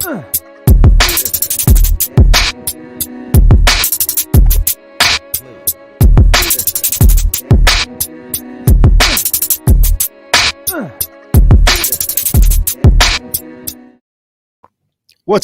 What's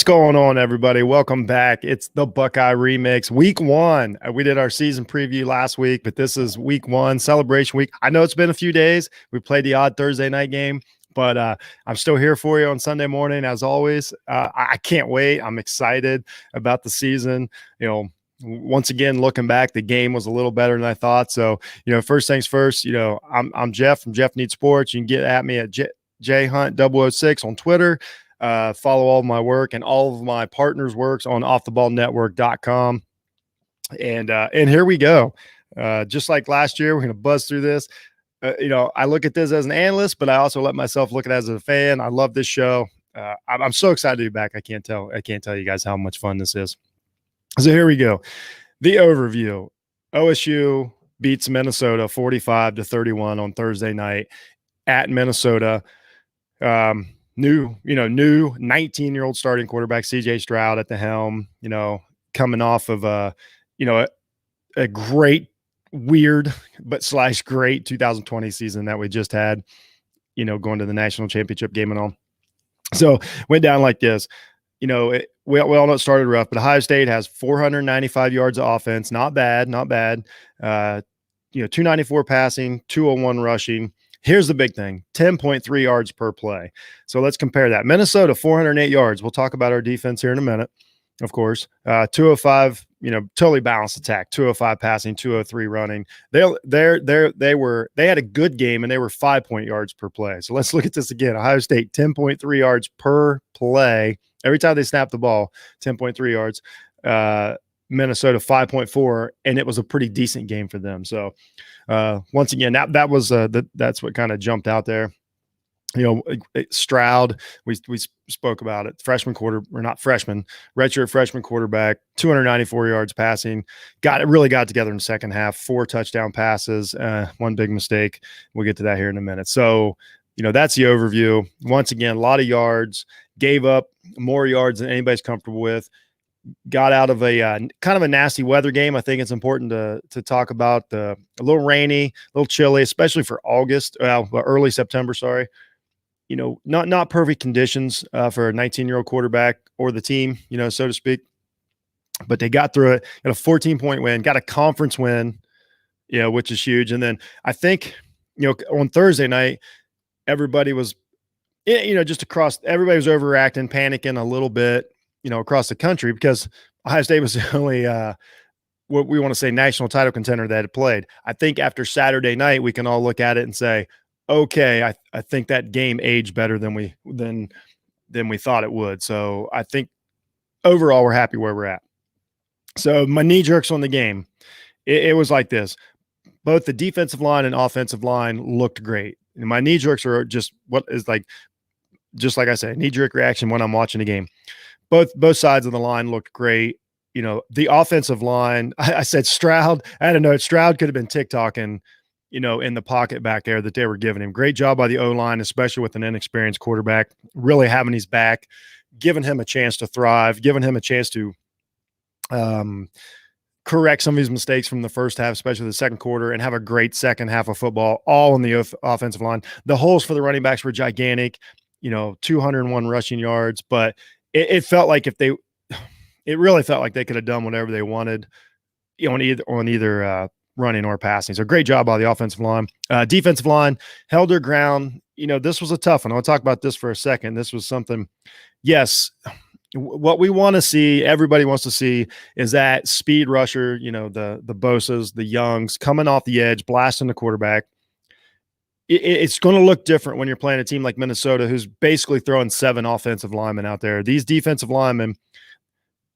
going on, everybody? Welcome back. It's the Buckeye Remix, Week 1. We did our season preview last week, but this is Week 1, celebration week. I know it's been a few days. We played the odd Thursday night game, but I'm still here for you on Sunday morning, as always. I can't wait. I'm excited about the season. You know, once again, looking back, the game was a little better than I thought. So, first things first, I'm Jeff from Jeff Needs Sports. You can get at me at jhunt006 on Twitter. Follow all of my work and all of my partners' works on offtheballnetwork.com. And here we go. Just like last year, we're going to buzz through this. I look at this as an analyst, but I also let myself look at it as a fan. I love this show. I'm so excited to be back. I can't tell you guys how much fun this is. So here we go. The overview. OSU beats Minnesota 45-31 on Thursday night at Minnesota. New 19-year-old starting quarterback CJ Stroud at the helm, coming off of a great, weird, but / great 2020 season that we just had, going to the national championship game and all. So went down like this. We all know it started rough, but Ohio State has 495 yards of offense. Not bad. 294 passing, 201 rushing. Here's the big thing, 10.3 yards per play. So let's compare that. Minnesota, 408 yards. We'll talk about our defense here in a minute, of course. 205, totally balanced attack, 205 passing, 203 running. They had a good game, and they were 5 yards per play. So let's look at this again. Ohio State, 10.3 yards per play. Every time they snap the ball, 10.3 yards. Minnesota 5.4, and it was a pretty decent game for them. So once again, that's what kind of jumped out there. Stroud, we spoke about it. Redshirt freshman quarterback, 294 yards passing. Really got together in the second half. 4 touchdown passes, 1 big mistake. We'll get to that here in a minute. So that's the overview. Once again, a lot of yards. Gave up more yards than anybody's comfortable with. Got out of a kind of a nasty weather game. I think it's important to talk about a little rainy, a little chilly, especially for August, early September. Sorry, not perfect conditions for a 19-year-old quarterback or the team, so to speak. But they got through it. Got a 14-point win. Got a conference win, which is huge. And then I think on Thursday night, everybody was, everybody was overreacting, panicking a little bit. Across the country, because Ohio State was the only, what we want to say, national title contender that had played. I think after Saturday night, we can all look at it and say, okay, I think that game aged better than we thought it would. So I think overall we're happy where we're at. So my knee jerks on the game, it was like this. Both the defensive line and offensive line looked great. And my knee jerks are just like I say, knee jerk reaction when I'm watching the game. Both sides of the line looked great. The offensive line, I said Stroud. I don't know. Stroud could have been TikToking, in the pocket back there that they were giving him. Great job by the O-line, especially with an inexperienced quarterback, really having his back, giving him a chance to thrive, giving him a chance to correct some of his mistakes from the first half, especially the second quarter, and have a great second half of football, all on the offensive line. The holes for the running backs were gigantic, 201 rushing yards, but it felt like it really felt like they could have done whatever they wanted, on either running or passing. So great job by the offensive line. Defensive line held their ground. This was a tough one. I'll talk about this for a second. This was something, yes, what we want to see, everybody wants to see, is that speed rusher, the Bosas, the Youngs coming off the edge, blasting the quarterback. It's going to look different when you're playing a team like Minnesota, who's basically throwing 7 offensive linemen out there. These defensive linemen,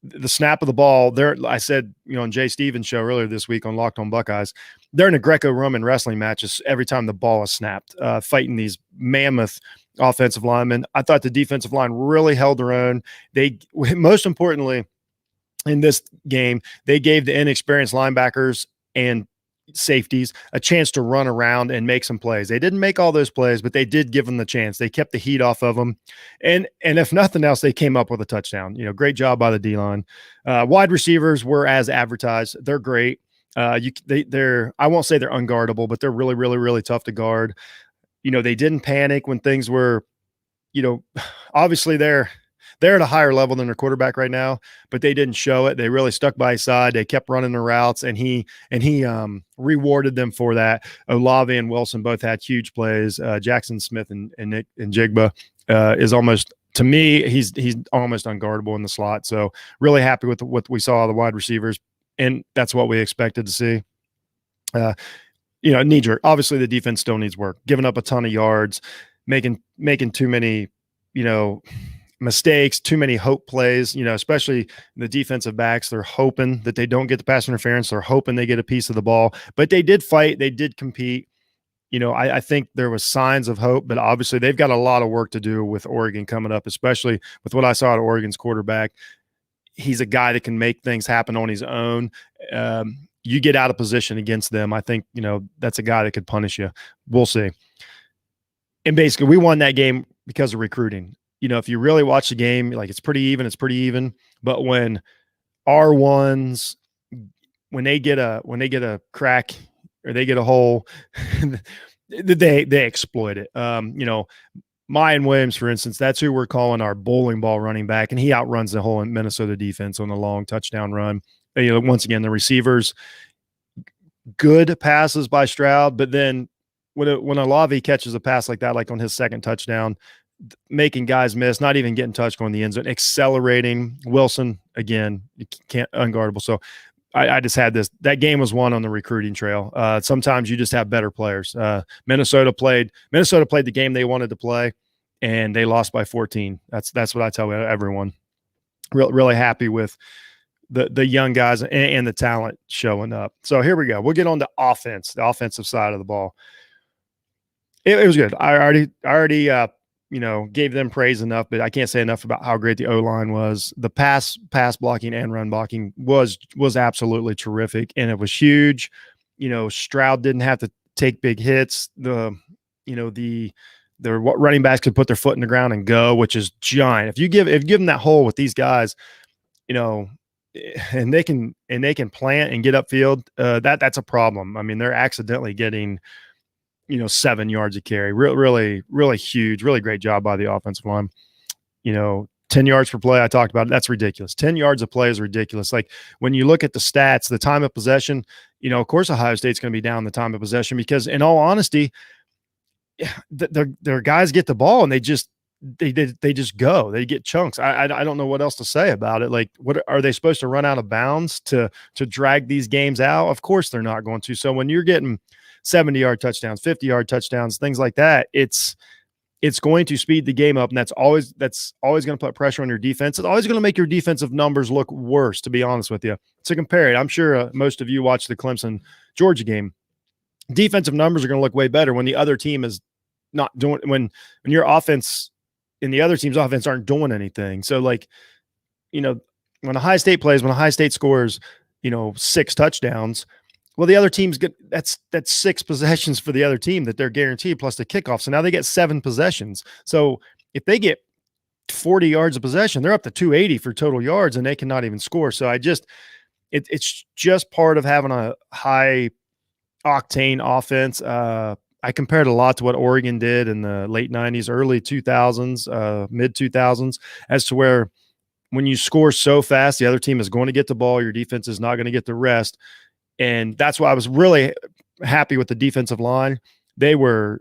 the snap of the ball, I said, on Jay Stevens' show earlier this week on Locked On Buckeyes, they're in a Greco-Roman wrestling matches every time the ball is snapped, fighting these mammoth offensive linemen. I thought the defensive line really held their own. They, most importantly, in this game, they gave the inexperienced linebackers and safeties a chance to run around and make some plays. They didn't make all those plays, but they did give them the chance. They kept the heat off of them. And if nothing else, they came up with a touchdown. Great job by the D-line. Wide receivers were as advertised. They're great. They're I won't say they're unguardable, but they're really, really, really tough to guard. They didn't panic when things were, obviously they're at a higher level than their quarterback right now, but they didn't show it. They really stuck by his side. They kept running the routes, and he rewarded them for that. Olave and Wilson both had huge plays. Jackson Smith and Jigba is almost, to me, he's almost unguardable in the slot. So really happy with what we saw of the wide receivers, and that's what we expected to see. Knee jerk. Obviously, the defense still needs work. Giving up a ton of yards, making too many, mistakes, too many hope plays, especially the defensive backs. They're hoping that they don't get the pass interference. They're hoping they get a piece of the ball, but they did fight. They did compete. I think there was signs of hope, but obviously they've got a lot of work to do with Oregon coming up, especially with what I saw at Oregon's quarterback. He's a guy that can make things happen on his own. You get out of position against them, I think, that's a guy that could punish you. We'll see. And basically we won that game because of recruiting. If you really watch the game, like it's pretty even. But when R1s, when they get a crack or they get a hole, they exploit it. Mayan Williams, for instance, that's who we're calling our bowling ball running back, and he outruns the whole Minnesota defense on a long touchdown run. Once again, the receivers, good passes by Stroud, but then when Olave catches a pass like that, like on his second touchdown, making guys miss, not even getting touched going the end zone, accelerating. Wilson, again, you can't unguardable. So I just had this. That game was won on the recruiting trail. Sometimes you just have better players. Minnesota played the game they wanted to play, and they lost by 14. That's what I tell everyone. Really happy with the young guys and the talent showing up. So here we go. We'll get on to offense, the offensive side of the ball. It was good. I already gave them praise enough, but I can't say enough about how great the O-line was. The pass blocking and run blocking was absolutely terrific, and it was huge. Stroud didn't have to take big hits. The running backs could put their foot in the ground and go, which is giant. If you give them that hole with these guys, and they can plant and get upfield, that's a problem. I mean, they're accidentally getting 7 yards a carry. Really, really huge, really great job by the offensive line. 10 yards per play, I talked about it. That's ridiculous. 10 yards of play is ridiculous. Like when you look at the stats, the time of possession, of course, Ohio State's going to be down the time of possession because, in all honesty, their guys get the ball and they just go. They get chunks. I don't know what else to say about it. Like, what are they supposed to run out of bounds to drag these games out? Of course, they're not going to. So when you're getting 70-yard touchdowns, 50-yard touchdowns, things like that, it's going to speed the game up, and that's always going to put pressure on your defense. It's always going to make your defensive numbers look worse, to be honest with you. To compare it, I'm sure most of you watched the Clemson-Georgia game. Defensive numbers are going to look way better when the other team is not doing, when your offense and the other team's offense aren't doing anything. So, like, when Ohio State scores, 6 touchdowns, well, the other team's good. That's 6 possessions for the other team that they're guaranteed, plus the kickoff. So now they get 7 possessions. So if they get 40 yards of possession, they're up to 280 for total yards, and they cannot even score. So it's just part of having a high octane offense. I compared a lot to what Oregon did in the late 90s, early 2000s, mid 2000s, as to where when you score so fast, the other team is going to get the ball. Your defense is not going to get the rest. And that's why I was really happy with the defensive line. They were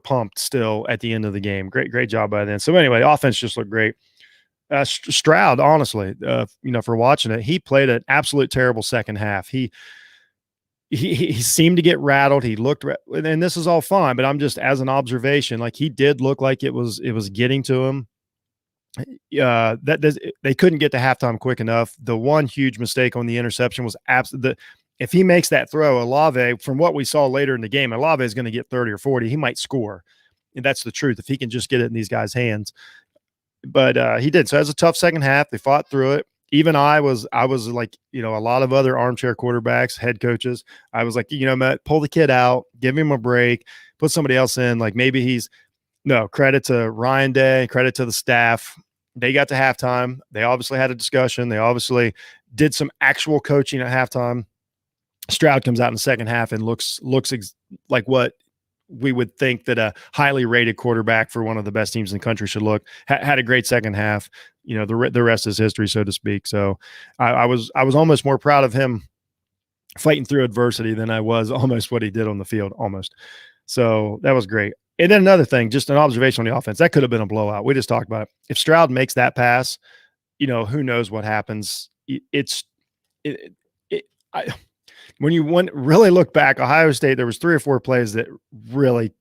pumped still at the end of the game. Great job by them. So anyway, offense just looked great. Stroud, honestly, for watching it, he played an absolute terrible second half. He seemed to get rattled. He looked, and this is all fine, but I'm just, as an observation, like, he did look like it was getting to him. They couldn't get to halftime quick enough. The one huge mistake on the interception was if he makes that throw, Olave, from what we saw later in the game, Olave is going to get 30 or 40. He might score. And that's the truth, if he can just get it in these guys' hands. But he did. So it was a tough second half. They fought through it. even I was like, a lot of other armchair quarterbacks, head coaches. I was like, Matt, pull the kid out, give him a break, put somebody else in. Like maybe no, credit to Ryan Day, credit to the staff. They got to halftime. They obviously had a discussion. They obviously did some actual coaching at halftime. Stroud comes out in the second half and looks like what we would think that a highly rated quarterback for one of the best teams in the country should look. Had a great second half. The rest is history, so to speak. So I was almost more proud of him fighting through adversity than I was almost what he did on the field, almost. So that was great. And then another thing, just an observation on the offense, that could have been a blowout. We just talked about it. If Stroud makes that pass, who knows what happens. When you really look back, Ohio State, there was 3 or 4 plays that really,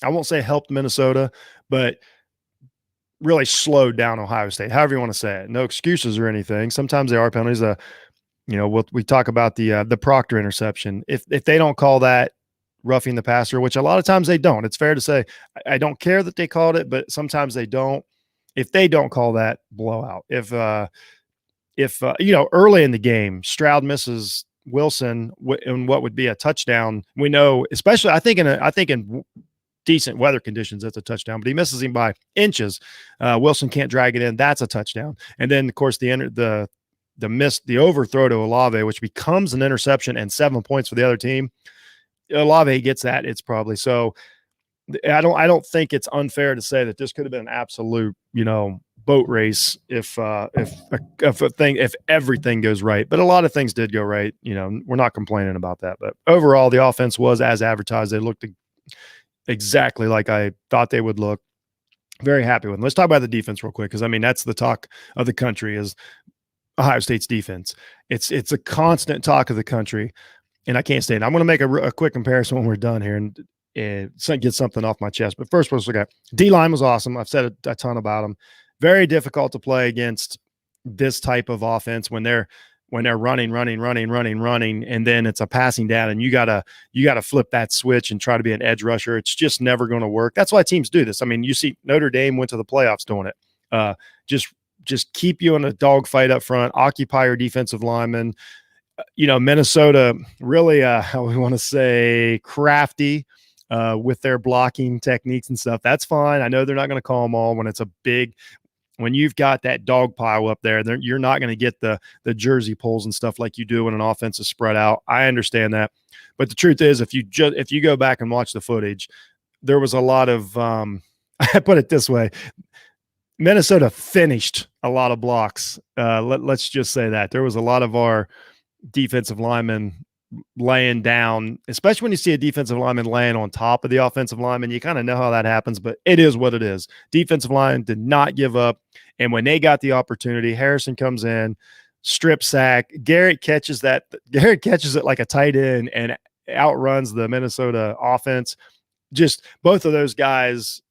I won't say helped Minnesota, but really slowed down Ohio State, however you want to say it. No excuses or anything. Sometimes there are penalties. We talk about the Proctor interception. If they don't call that roughing the passer, which a lot of times they don't, it's fair to say, I don't care that they called it, but sometimes they don't. If they don't call that, blowout. If early in the game, Stroud misses Wilson in what would be a touchdown. We know, especially I think in decent weather conditions, that's a touchdown, but he misses him by inches. Wilson can't drag it in. That's a touchdown. And then of course the overthrow to Olave, which becomes an interception and 7 points for the other team. Olave gets that. It's probably so. I don't think it's unfair to say that this could have been an absolute, boat race if everything goes right. But a lot of things did go right. We're not complaining about that. But overall, the offense was as advertised. They looked exactly like I thought they would look. Very happy with them. Let's talk about the defense real quick, because that's the talk of the country is Ohio State's defense. It's a constant talk of the country, and I can't stand it. I'm going to make a quick comparison when we're done here and get something off my chest. But first, let's look at D-line was awesome. I've said a ton about them. Very difficult to play against this type of offense when they're running, and then it's a passing down, and you gotta flip that switch and try to be an edge rusher. It's just never going to work. That's why teams do this. I mean, you see Notre Dame went to the playoffs doing it. Just keep you in a dogfight up front, occupy your defensive linemen. Minnesota really, how we want to say, crafty with their blocking techniques and stuff. That's fine. I know they're not going to call them all when you've got that dog pile up there, you're not going to get the jersey pulls and stuff like you do when an offense is spread out. I understand that. But the truth is, if you go back and watch the footage, there was a lot of, I put it this way, Minnesota finished a lot of blocks. Let's just say that. There was a lot of our defensive linemen laying down, especially when you see a defensive lineman laying on top of the offensive lineman. You kind of know how that happens, but it is what it is. Defensive line did not give up. And when they got the opportunity, Harrison comes in, strip sack. Garrett catches it like a tight end and outruns the Minnesota offense. Just both of those guys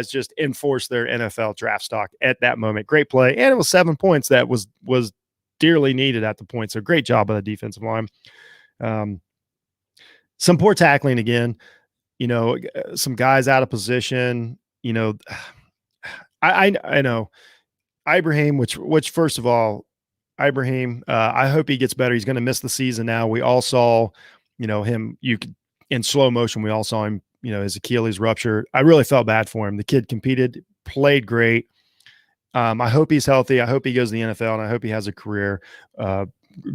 just enforced their NFL draft stock at that moment. Great play. And it was 7 points that was dearly needed at the point. So great job by the defensive line. Some poor tackling again, some guys out of position, I know Ibrahim, which first of all, Ibrahim, I hope he gets better. He's going to miss the season now. We all saw, him, in slow motion, we all saw him, his Achilles rupture. I really felt bad for him. The kid competed, played great. I hope he's healthy. I hope he goes to the NFL, and I hope he has a career.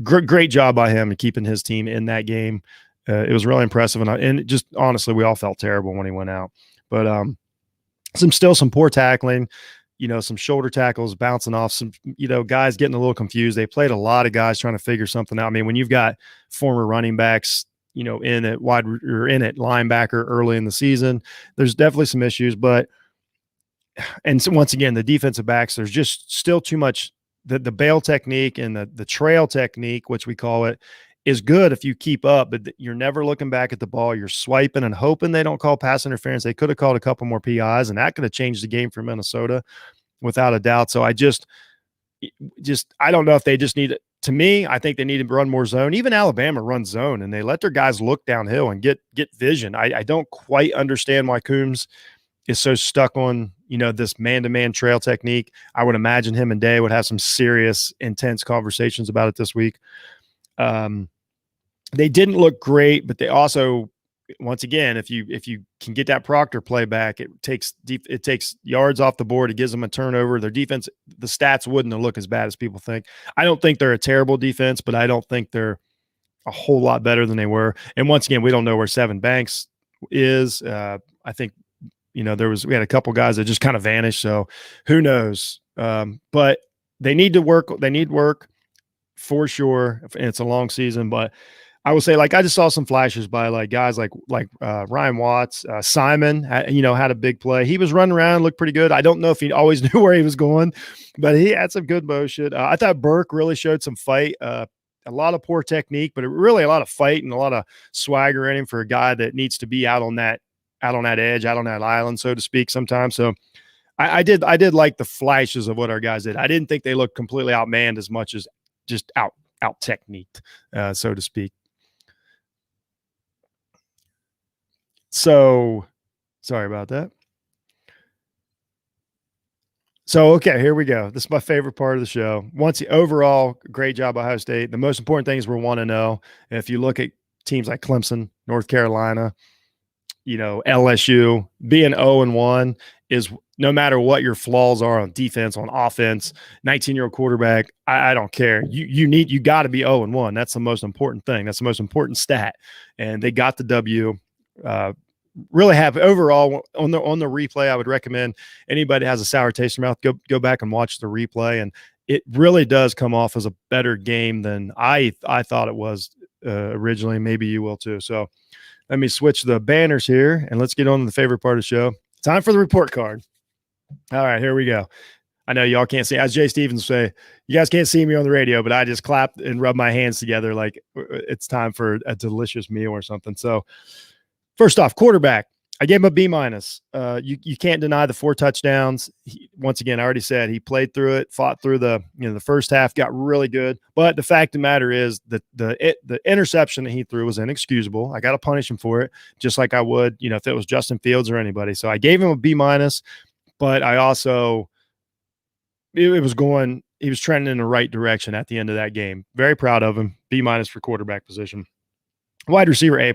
Great job by him in keeping his team in that game. It was really impressive, and just honestly, we all felt terrible when he went out. But some poor tackling, some shoulder tackles bouncing off, some guys getting a little confused. They played a lot of guys trying to figure something out. I mean, when you've got former running backs, in at linebacker early in the season, there's definitely some issues, but. And so once again, the defensive backs, there's just still too much. The bail technique and the trail technique, which we call it, is good if you keep up, but you're never looking back at the ball. You're swiping and hoping they don't call pass interference. They could have called a couple more PIs, and that could have changed the game for Minnesota without a doubt. So I don't know if they just need – to me, I think they need to run more zone. Even Alabama runs zone, and they let their guys look downhill and get vision. I don't quite understand why Coombs is so stuck on, this man-to-man trail technique. I would imagine him and Day would have some serious, intense conversations about it this week. They didn't look great, but they also, once again, if you can get that Proctor play back, it takes yards off the board. It gives them a turnover. Their defense, the stats wouldn't look as bad as people think. I don't think they're a terrible defense, but I don't think they're a whole lot better than they were. And once again, we don't know where Seven Banks is. I think, we had a couple guys that just kind of vanished. So who knows? But they need to work. They need work for sure. And it's a long season, but I will say, I just saw some flashes by guys like Ryan Watts, Simon, had a big play. He was running around, looked pretty good. I don't know if he always knew where he was going, but he had some good motion. I thought Burke really showed some fight, a lot of poor technique, but really a lot of fight and a lot of swagger in him for a guy that needs to be out on that edge, out on that island, so to speak, sometimes. So I did like the flashes of what our guys did. I didn't think they looked completely outmanned as much as just out techniqued, so to speak. So sorry about that. So, okay, here we go. This is my favorite part of the show. Overall, great job, Ohio State. The most important thing is we're 1-0. If you look at teams like Clemson, North Carolina, LSU, being 0-1 is, no matter what your flaws are on defense, on offense, 19-year-old quarterback, I don't care. You got to be 0-1. That's the most important thing. That's the most important stat. And they got the W. Really have overall on the replay. I would recommend anybody that has a sour taste in their mouth, go back and watch the replay. And it really does come off as a better game than I thought it was originally. Maybe you will too. So let me switch the banners here and let's get on to the favorite part of the show. Time for the report card. All right, here we go. I know y'all can't see, as Jay Stevens say, you guys can't see me on the radio, but I just clapped and rubbed my hands together like it's time for a delicious meal or something. So first off, quarterback, I gave him a B-. You can't deny the 4 touchdowns. Once again, I already said he played through it, fought through the first half, got really good. But the fact of the matter is that the interception that he threw was inexcusable. I got to punish him for it, just like I would, if it was Justin Fields or anybody. So I gave him a B-, but I also he was trending in the right direction at the end of that game. Very proud of him. B- for quarterback position. Wide receiver, A+.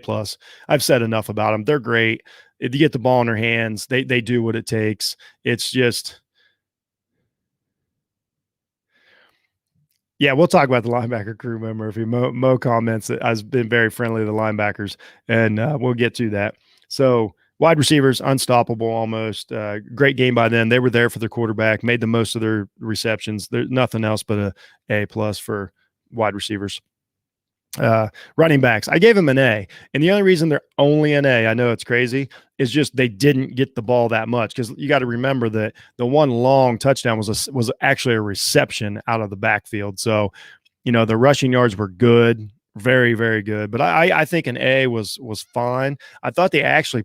I've said enough about them. They're great. If you get the ball in their hands, they do what it takes. It's just, yeah, we'll talk about the linebacker crew member. If Mo comments that I've been very friendly to the linebackers, and we'll get to that. So wide receivers, unstoppable almost. Great game by them. They were there for their quarterback, made the most of their receptions. There's nothing else but a A+ for wide receivers. Running backs, I gave them an A, and the only reason they're only an A, I know it's crazy, is just they didn't get the ball that much, because you got to remember that the one long touchdown was actually a reception out of the backfield. So the rushing yards were good, very, very good, but I think an A was fine. I thought they actually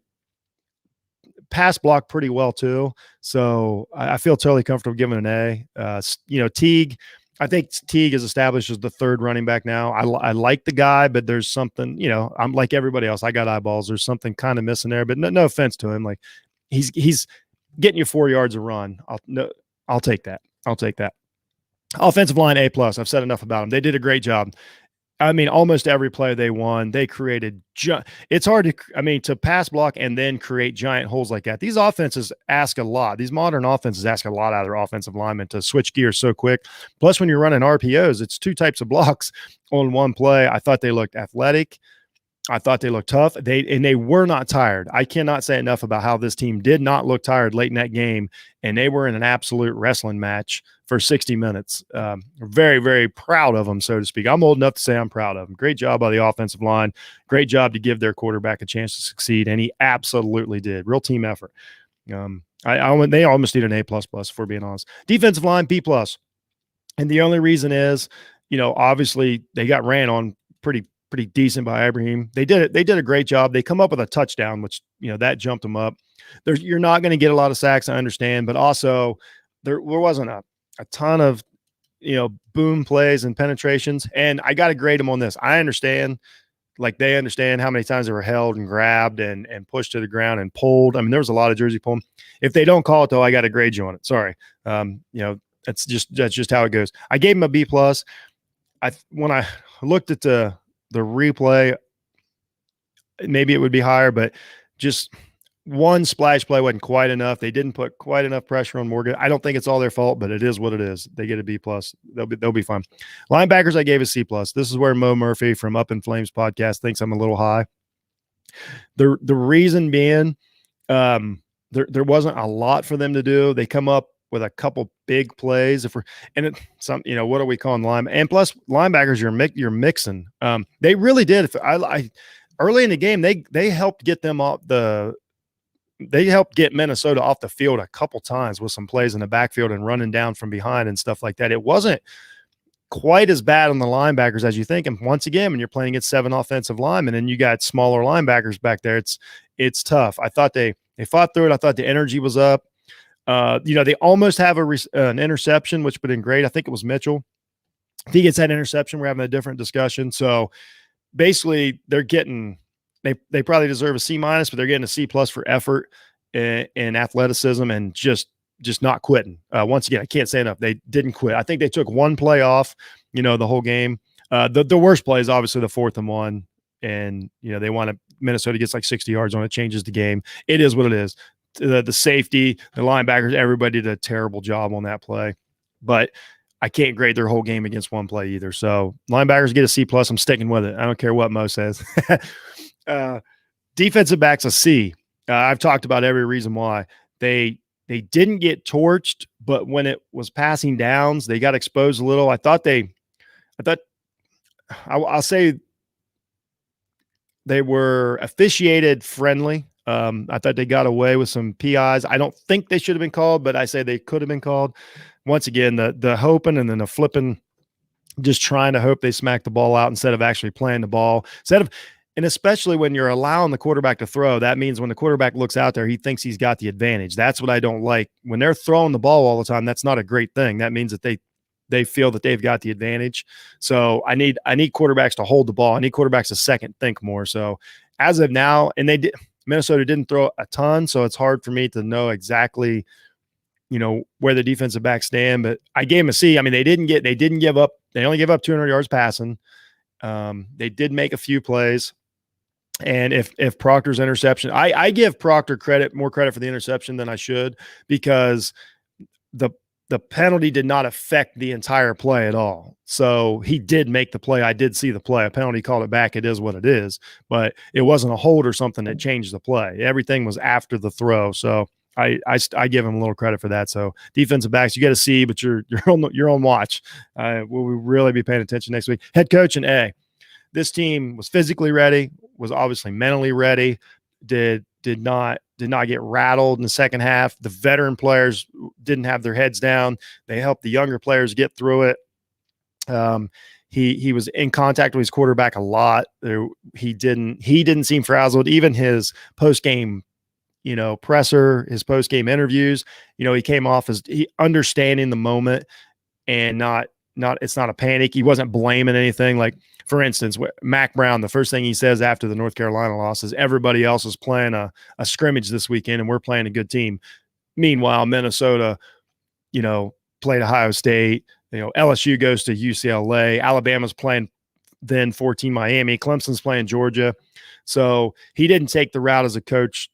pass block pretty well too, so I feel totally comfortable giving an A. Teague, I think Teague is established as the third running back now. I like the guy, but there's something, I'm like everybody else. I got eyeballs. There's something kind of missing there, but no offense to him. Like he's getting you 4 yards a run. I'll take that. Offensive line, A+. I've said enough about them. They did a great job. I mean, almost every play they won, they created. It's hard to pass block and then create giant holes like that. These offenses ask a lot. These modern offenses ask a lot out of their offensive linemen to switch gears so quick. Plus, when you're running RPOs, it's 2 types of blocks on one play. I thought they looked athletic. I thought they looked tough. They were not tired. I cannot say enough about how this team did not look tired late in that game, and they were in an absolute wrestling match for 60 minutes. Very, very proud of them, so to speak. I'm old enough to say I'm proud of them. Great job by the offensive line. Great job to give their quarterback a chance to succeed, and he absolutely did. Real team effort. They almost need an A++, if we're being honest. Defensive line, B+. And the only reason is, obviously they got ran on pretty decent by Ibrahim. They did a great job. They come up with a touchdown, which, that jumped them up. You're not going to get a lot of sacks, I understand, but also there wasn't a ton of, boom plays and penetrations. And I got to grade them on this. I understand Like they understand how many times they were held and grabbed and pushed to the ground and pulled. I mean, there was a lot of jersey pulling. If they don't call it though, I got to grade you on it. Sorry. That's just how it goes. I gave him a B plus. When I looked at the replay, maybe it would be higher, but just one splash play wasn't quite enough. They didn't put quite enough pressure on Morgan. I don't think it's all their fault, but it is what it is. They get a B plus. They'll be fine. Linebackers, I gave a C plus. This is where Mo Murphy from Up in Flames podcast thinks I'm a little high. The reason being, there wasn't a lot for them to do. They come up with a couple big plays. What are we calling line? And plus linebackers, you're mixing. They really did. Early in the game, they helped get them off they helped get Minnesota off the field a couple times with some plays in the backfield and running down from behind and stuff like that. It wasn't quite as bad on the linebackers as you think. And once again, when you're playing against 7 offensive linemen and you got smaller linebackers back there, it's tough. I thought they fought through it. I thought the energy was up. They almost have an interception, which would have been great. I think it was Mitchell. If he gets that interception, we're having a different discussion. So basically they're getting – they probably deserve a C minus, but they're getting a C plus for effort and athleticism and just not quitting. Once again, I can't say enough. They didn't quit. I think they took one play off, the whole game. The worst play is obviously the 4th and 1. And, they want to – Minnesota gets like 60 yards on it, changes the game. It is what it is. The safety, the linebackers, everybody did a terrible job on that play. But I can't grade their whole game against one play either. So linebackers get a C plus. I'm sticking with it. I don't care what Mo says. Defensive backs a C. I've talked about every reason why. They didn't get torched, but when it was passing downs, they got exposed a little. I'll say they were officiated friendly. I thought they got away with some PIs. I don't think they should have been called, but I say they could have been called. Once again, the hoping and then the flipping, just trying to hope they smack the ball out instead of actually playing the ball. And especially when you're allowing the quarterback to throw, that means when the quarterback looks out there, he thinks he's got the advantage. That's what I don't like. When they're throwing the ball all the time, that's not a great thing. That means that they feel that they've got the advantage. So I need quarterbacks to hold the ball. I need quarterbacks to second think more. So as of now, and Minnesota didn't throw a ton, so it's hard for me to know exactly, where the defensive backs stand. But I gave them a C. I mean, they didn't give up. They only gave up 200 yards passing. They did make a few plays. And if Proctor's interception, I give Proctor more credit for the interception than I should, because the penalty did not affect the entire play at all. So he did make the play. I did see the play. A penalty called it back. It is what it is, but it wasn't a hold or something that changed the play. Everything was after the throw. So I give him a little credit for that. So defensive backs, you get a C, but you're on watch. Will we really be paying attention next week? Head coach an A. This team was physically ready, was obviously mentally ready, did not get rattled in the second half. The veteran players didn't have their heads down. They helped the younger players get through it. He was in contact with his quarterback a lot. He didn't seem frazzled. Even his post-game, presser, his post-game interviews, he came off as understanding the moment and not it's not a panic. He wasn't blaming anything. Like, for instance, Mac Brown, the first thing he says after the North Carolina loss is everybody else is playing a scrimmage this weekend and we're playing a good team. Meanwhile, Minnesota, played Ohio State. LSU goes to UCLA. Alabama's playing then 14 Miami. Clemson's playing Georgia. So he didn't take the route as a coach,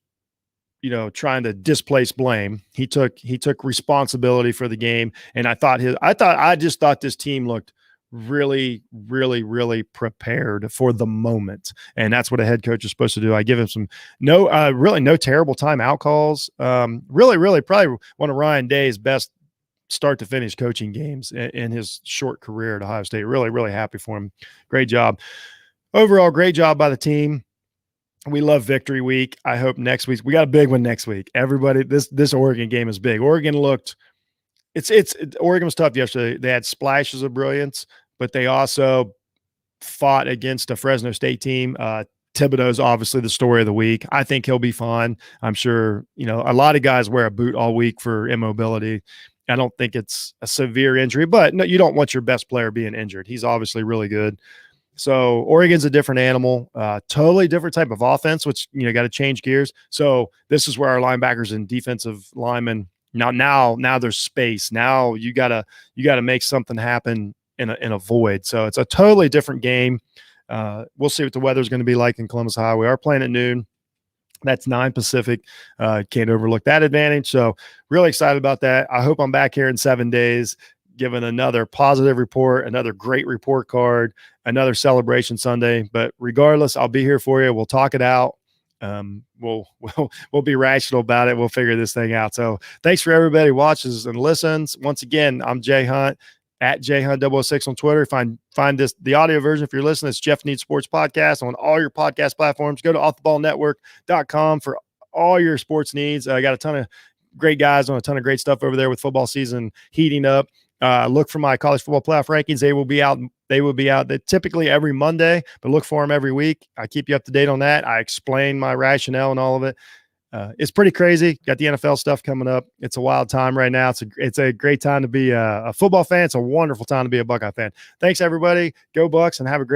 trying to displace blame. He took responsibility for the game. And I just thought this team looked really, really, really prepared for the moment. And that's what a head coach is supposed to do. I give him no terrible timeout calls. Really probably one of Ryan Day's best start to finish coaching games in his short career at Ohio State. Really, really happy for him. Great job. Overall, great job by the team. We love victory week. I hope next week we got a big one next week. Everybody, this Oregon game is big. Oregon was tough yesterday. They had splashes of brilliance, but they also fought against a Fresno State team. Thibodeau's obviously the story of the week. I think he'll be fine. I'm sure, a lot of guys wear a boot all week for immobility. I don't think it's a severe injury, but no, you don't want your best player being injured. He's obviously really good. So Oregon's a different animal, totally different type of offense, which, got to change gears. So this is where our linebackers and defensive linemen now there's space. Now you gotta make something happen in a void. So it's a totally different game. We'll see what the weather's going to be like in Columbus, Ohio. We are playing at noon. That's 9 Pacific. Can't overlook that advantage. So really excited about that. I hope I'm back here in 7 days, giving another positive report, another great report card, another celebration Sunday. But regardless, I'll be here for you. We'll talk it out. We'll be rational about it. We'll figure this thing out. So thanks for everybody who watches and listens. Once again, I'm Jay Hunt at JHunt006 on Twitter. Find the audio version if you're listening. It's Jeff Needs Sports Podcast on all your podcast platforms. Go to offtheballnetwork.com for all your sports needs. I got a ton of great guys on a ton of great stuff over there with football season heating up. Look for my college football playoff rankings. They will be out. They're typically every Monday, but look for them every week. I keep you up to date on that. I explain my rationale and all of it. It's pretty crazy. Got the NFL stuff coming up. It's a wild time right now. It's a great time to be a football fan. It's a wonderful time to be a Buckeye fan. Thanks, everybody. Go Bucks, and have a great